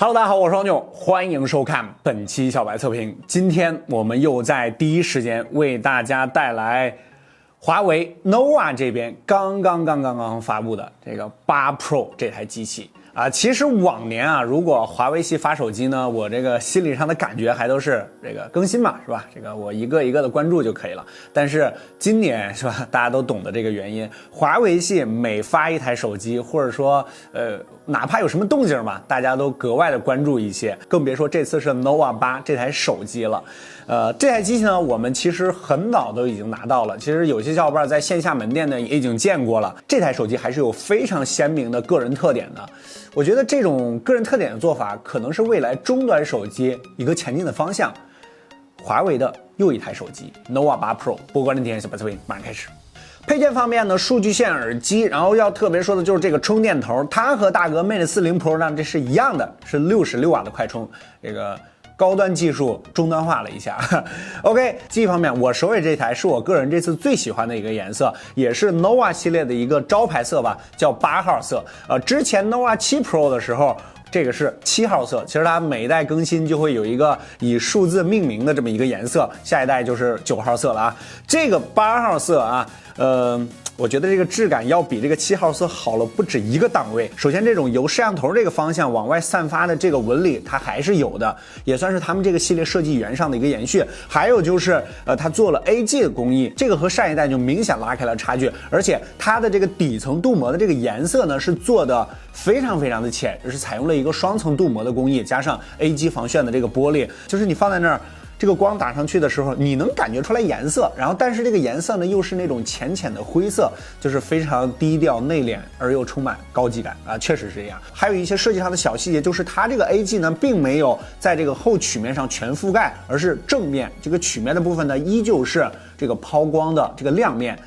Hello， 大家好，我是王炯，欢迎收看本期小白测评。今天我们又在第一时间为大家带来华为 nova 这边刚刚发布的这个8 Pro 这台机器啊。其实往年啊，如果华为系发手机呢，我这个心理上的感觉还都是这个更新嘛，是吧？这个我一个一个的关注就可以了。但是今年是吧，大家都懂得这个原因，华为系每发一台手机，或者说哪怕有什么动静嘛，大家都格外的关注一些，更别说这次是 nova 8这台手机了。这台机器呢，我们其实很早都已经拿到了。其实有些小伙伴在线下门店呢也已经见过了。这台手机还是有非常鲜明的个人特点的。我觉得这种个人特点的做法，可能是未来终端手机一个前进的方向。华为的又一台手机 nova 8 Pro， 播关键体验小白测评马上开始。配件方面呢，数据线耳机，然后要特别说的就是这个充电头，它和大哥 Mate 40 Pro 呢这是一样的，是66瓦的快充，这个高端技术终端化了一下。OK， 机器方面，我手里这台是我个人这次最喜欢的一个颜色，也是 nova 系列的一个招牌色吧，叫8号色。之前 nova 7 Pro 的时候，这个是7号色，其实它每一代更新就会有一个以数字命名的这么一个颜色，下一代就是9号色了啊。这个8号色啊，我觉得这个质感要比这个7号色好了不止一个档位。首先，这种由摄像头这个方向往外散发的这个纹理，它还是有的，也算是他们这个系列设计语言上的一个延续。还有就是，它做了 AG 的工艺，这个和上一代就明显拉开了差距。而且它的这个底层镀膜的这个颜色呢，是做的非常的浅，是采用了一个双层镀膜的工艺，加上 AG 防眩的这个玻璃，就是你放在那儿，这个光打上去的时候，你能感觉出来颜色，然后但是这个颜色呢又是那种浅的灰色，就是非常低调内敛而又充满高级感啊，确实是这样。还有一些设计上的小细节，就是它这个 AG 呢并没有在这个后曲面上全覆盖，而是正面这个曲面的部分呢依旧是这个抛光的这个亮面，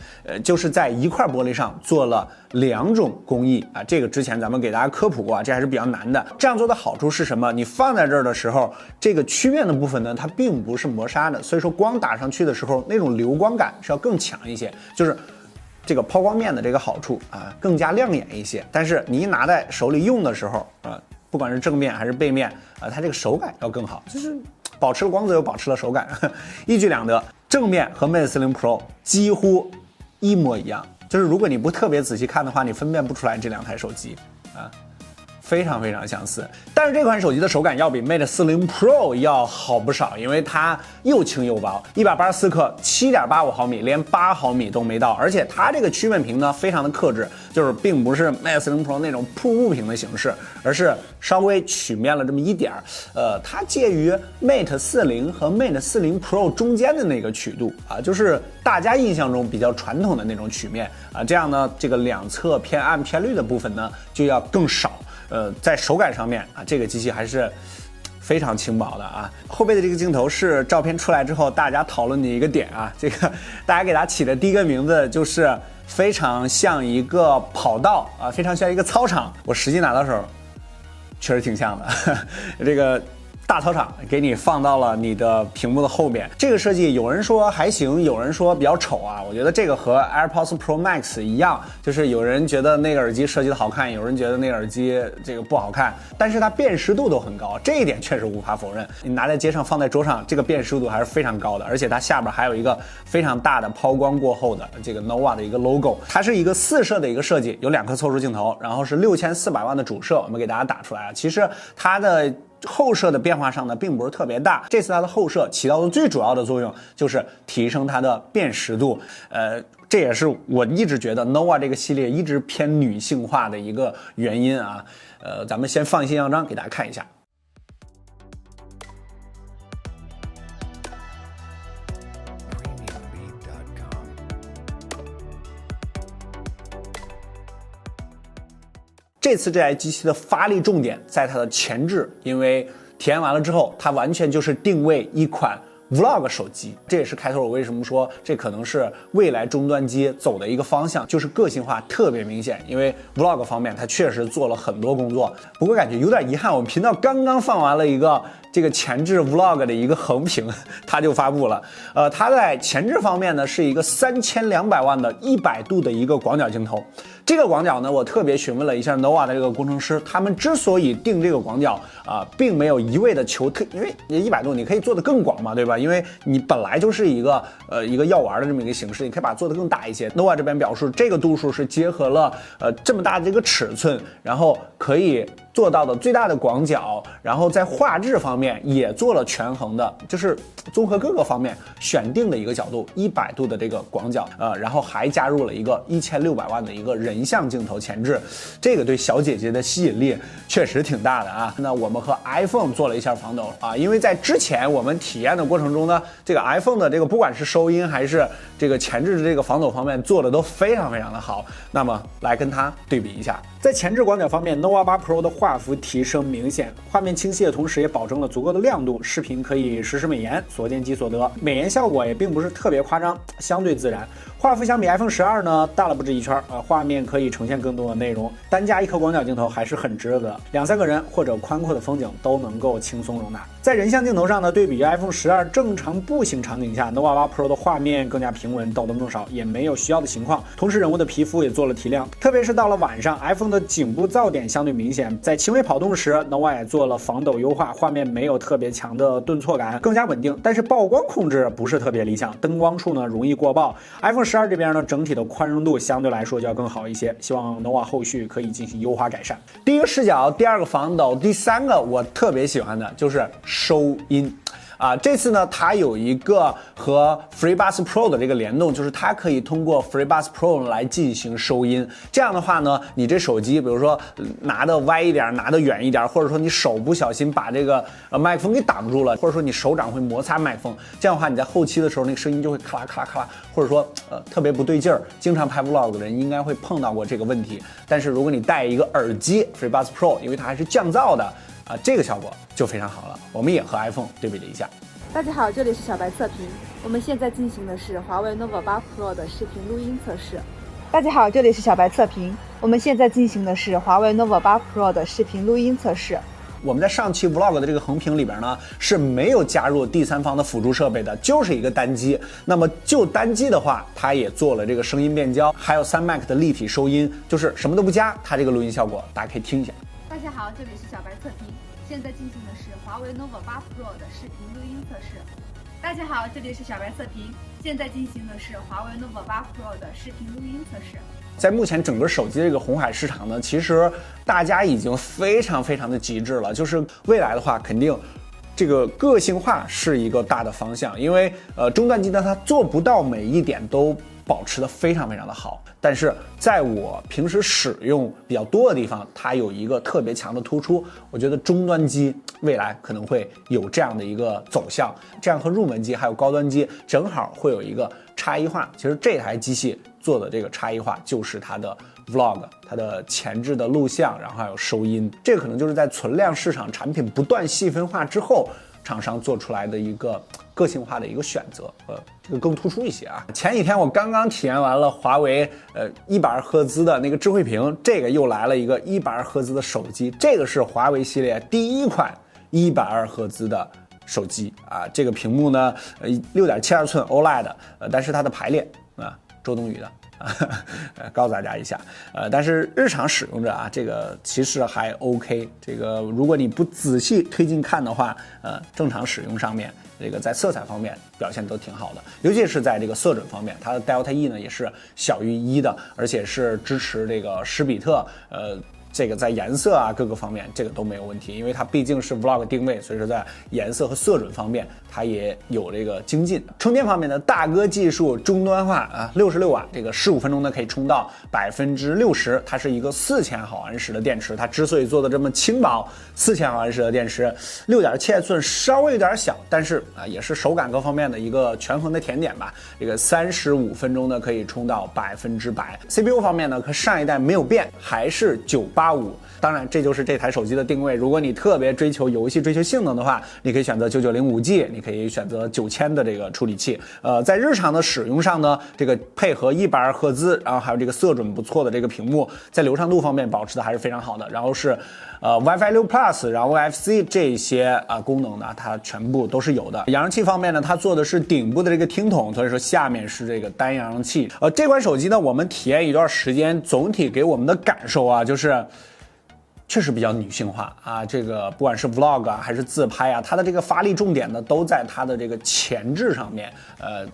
就是在一块玻璃上做了2种工艺啊，这个之前咱们给大家科普过啊，这还是比较难的。这样做的好处是什么？你放在这儿的时候，这个曲面的部分呢，它并不是磨砂的，所以说光打上去的时候，那种流光感是要更强一些，就是这个抛光面的这个好处啊，更加亮眼一些。但是你一拿在手里用的时候啊，不管是正面还是背面啊，它这个手感要更好，就是保持了光泽又保持了手感，一举两得。正面和 Mate 40 Pro 几乎一模一样，就是如果你不特别仔细看的话，你分辨不出来这2台手机啊，非常相似。但是这款手机的手感要比 Mate 40 Pro 要好不少，因为它又轻又薄，184克，7.85毫米，连8毫米都没到。而且它这个曲面屏呢，非常的克制，就是并不是 Mate 40 Pro 那种瀑布屏的形式，而是稍微曲面了这么一点儿。它介于 Mate 40和 Mate 40 Pro 中间的那个曲度啊，就是大家印象中比较传统的那种曲面啊。这样呢，这个两侧偏暗偏绿的部分呢就要更少。在手感上面啊，这个机器还是非常轻薄的啊。后背的这个镜头是照片出来之后大家讨论的一个点啊，这个大家给它起的第一个名字就是非常像一个跑道啊，非常像一个操场。我实际拿到手确实挺像的，这个大操场给你放到了你的屏幕的后面，这个设计有人说还行，有人说比较丑啊。我觉得这个和 AirPods Pro Max 一样，就是有人觉得那个耳机设计的好看，有人觉得那个耳机这个不好看，但是它辨识度都很高，这一点确实无法否认。你拿在街上放在桌上，这个辨识度还是非常高的，而且它下边还有一个非常大的抛光过后的这个 nova 的一个 logo。它是一个4摄的一个设计，有2颗凑数镜头，然后是6400万的主摄，我们给大家打出来啊。其实它的后摄的变化上呢，并不是特别大。这次它的后摄起到的最主要的作用就是提升它的辨识度。这也是我一直觉得 nova 这个系列一直偏女性化的一个原因啊。咱们先放一些样张给大家看一下。这次这台机器的发力重点在它的前置，因为体验完了之后，它完全就是定位一款 Vlog 手机。这也是开头我为什么说这可能是未来终端机走的一个方向，就是个性化特别明显。因为 Vlog 方面它确实做了很多工作，不过感觉有点遗憾，我们频道刚刚放完了一个这个前置 Vlog 的一个横屏，它就发布了。它在前置方面呢是一个3200万的100度的一个广角镜头，这个广角呢，我特别询问了一下 nova 的这个工程师，他们之所以定这个广角并没有一味的求因为100度你可以做得更广嘛，对吧？因为你本来就是一个药丸的这么一个形式，你可以把它做得更大一些。nova 这边表示，这个度数是结合了这么大的这个尺寸，然后可以做到的最大的广角，然后在画质方面也做了权衡的，就是综合各个方面选定的一个角度，100度的这个广角，然后还加入了一个1600万的一个人像镜头前置，这个对小姐姐的吸引力确实挺大的啊。那我们和 iPhone 做了一下防抖因为在之前我们体验的过程中呢，这个 iPhone 的这个不管是收音还是这个前置的这个防抖方面做的都非常的好，那么来跟它对比一下。在前置广角方面 nova 8 Pro 的画幅提升明显，画面清晰的同时也保证了足够的亮度，视频可以实时美颜，所见即所得，美颜效果也并不是特别夸张，相对自然。画幅相比 iPhone 12呢大了不止一圈画面可以呈现更多的内容，单加一颗广角镜头还是很值得的，2-3个人或者宽阔的风景都能够轻松容纳。在人像镜头上呢，对比于 iPhone 12正常步行场景下 nova 8 Pro 的画面更加平稳，抖动更少，也没有需要的情况，同时人物的皮肤也做了提亮，特别是到了晚上 iPhone 的颈部噪点相对明显，在轻微跑动时 nova 也做了防抖优化，画面没有特别强的顿挫感，更加稳定，但是曝光控制不是特别理想，灯光处呢容易过曝。 iPhone 12这边呢整体的宽容度相对来说就要更好一些，希望 nova 后续可以进行优化改善。第一个视角，第二个防抖，第三个我特别喜欢的就是收音。这次呢，它有一个和 FreeBuds Pro 的这个联动，就是它可以通过 FreeBuds Pro 来进行收音。这样的话呢，你这手机比如说拿得歪一点，拿得远一点，或者说你手不小心把这个麦克风给挡住了，或者说你手掌会摩擦麦克风，这样的话你在后期的时候那个声音就会咔啦咔啦咔啦，或者说特别不对劲儿。经常拍 vlog 的人应该会碰到过这个问题。但是如果你戴一个耳机 FreeBuds Pro， 因为它还是降噪的。这个效果就非常好了。我们也和 iPhone 对比了一下。大家好，这里是小白测评，我们现在进行的是华为 nova 8 Pro 的视频录音测试。大家好，这里是小白测评，我们现在进行的是华为 nova 8 Pro 的视频录音测试。我们在上期 vlog 的这个横屏里边呢是没有加入第三方的辅助设备的，就是一个单机。那么就单机的话，它也做了这个声音变焦，还有3Mac 的立体收音，就是什么都不加，它这个录音效果大家可以听一下。大家好，这里是小白测评，现在进行的是华为 nova 8 Pro 的视频录音测试。大家好，这里是小白测评，现在进行的是华为 nova 8 Pro 的视频录音测试。在目前整个手机的这个红海市场呢，其实大家已经非常的极致了，就是未来的话肯定这个个性化是一个大的方向，因为终端机呢它做不到每一点都保持的非常的好，但是在我平时使用比较多的地方，它有一个特别强的突出。我觉得终端机未来可能会有这样的一个走向，这样和入门机还有高端机正好会有一个差异化。其实这台机器做的这个差异化就是它的 vlog， 它的前置的录像，然后还有收音，这个可能就是在存量市场产品不断细分化之后，厂商做出来的一个个性化的一个选择，这个更突出一些啊。前几天我刚刚体验完了华为120赫兹的那个智慧屏，这个又来了一个120赫兹的手机，这个是华为系列第一款120赫兹的手机啊。这个屏幕呢，6.72寸 OLED 但是它的排列周冬雨的。告诉大家一下，但是日常使用着啊，这个其实还 OK。这个如果你不仔细推进看的话，正常使用上面，这个在色彩方面表现都挺好的，尤其是在这个色准方面，它的 Delta E 呢也是小于1的，而且是支持这个10比特，这个在颜色啊各个方面这个都没有问题，因为它毕竟是 vlog 定位，所以说在颜色和色准方面它也有这个精进。充电方面的大哥技术终端化啊，66瓦，这个15分钟呢可以充到60%，它是一个4000毫安时的电池，它之所以做的这么轻薄，4000毫安时的电池，6.7寸稍微有点小，但是也是手感各方面的一个权衡的甜点吧。这个35分钟呢可以充到100%。CPU 方面呢和上一代没有变，还是98 985。当然，这就是这台手机的定位。如果你特别追求游戏、追求性能的话，你可以选择9905G，你可以选择9000的这个处理器。在日常的使用上呢，这个配合120赫兹，然后还有这个色准不错的这个屏幕，在流畅度方面保持的还是非常好的。然后是WiFi 6 Plus， 然后 NFC 这些功能呢，它全部都是有的。扬声器方面呢，它做的是顶部的这个听筒，所以说下面是这个单扬声器。这款手机呢，我们体验一段时间，总体给我们的感受啊，就是确实比较女性化啊，这个不管是 vlog 啊还是自拍啊，它的这个发力重点呢都在它的这个前置上面，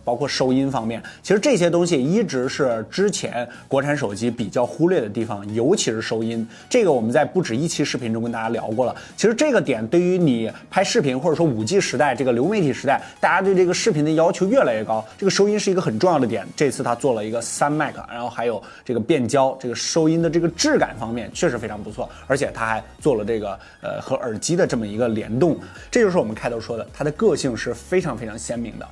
包括收音方面，其实这些东西一直是之前国产手机比较忽略的地方，尤其是收音。这个我们在不止一期视频中跟大家聊过了。其实这个点对于你拍视频或者说5G 时代这个流媒体时代，大家对这个视频的要求越来越高，这个收音是一个很重要的点。这次它做了一个3 mic， 然后还有这个变焦，这个收音的这个质感方面确实非常不错，而且它还做了这个和耳机的这么一个联动，这就是我们开头说的，它的个性是非常非常鲜明的。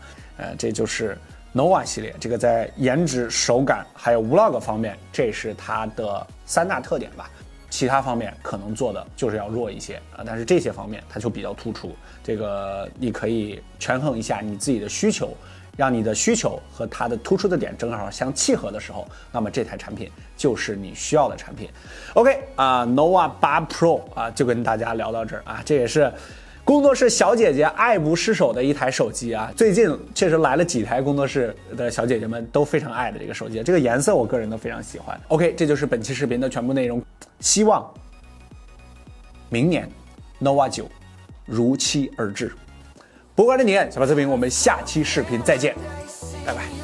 这就是 Nova 系列，这个在颜值、手感还有 vlog 方面，这是它的3大特点吧。其他方面可能做的就是要弱一些啊，但是这些方面它就比较突出。这个你可以权衡一下你自己的需求，让你的需求和它的突出的点正好相契合的时候，那么这台产品就是你需要的产品。OK Nova 8 Pro 就跟大家聊到这儿啊，这也是工作室小姐姐爱不释手的一台手机啊。最近确实来了几台工作室的小姐姐们都非常爱的这个手机，这个颜色我个人都非常喜欢。OK， 这就是本期视频的全部内容，希望明年 Nova 9如期而至。不管是你，小白测评，我们下期视频再见，拜拜。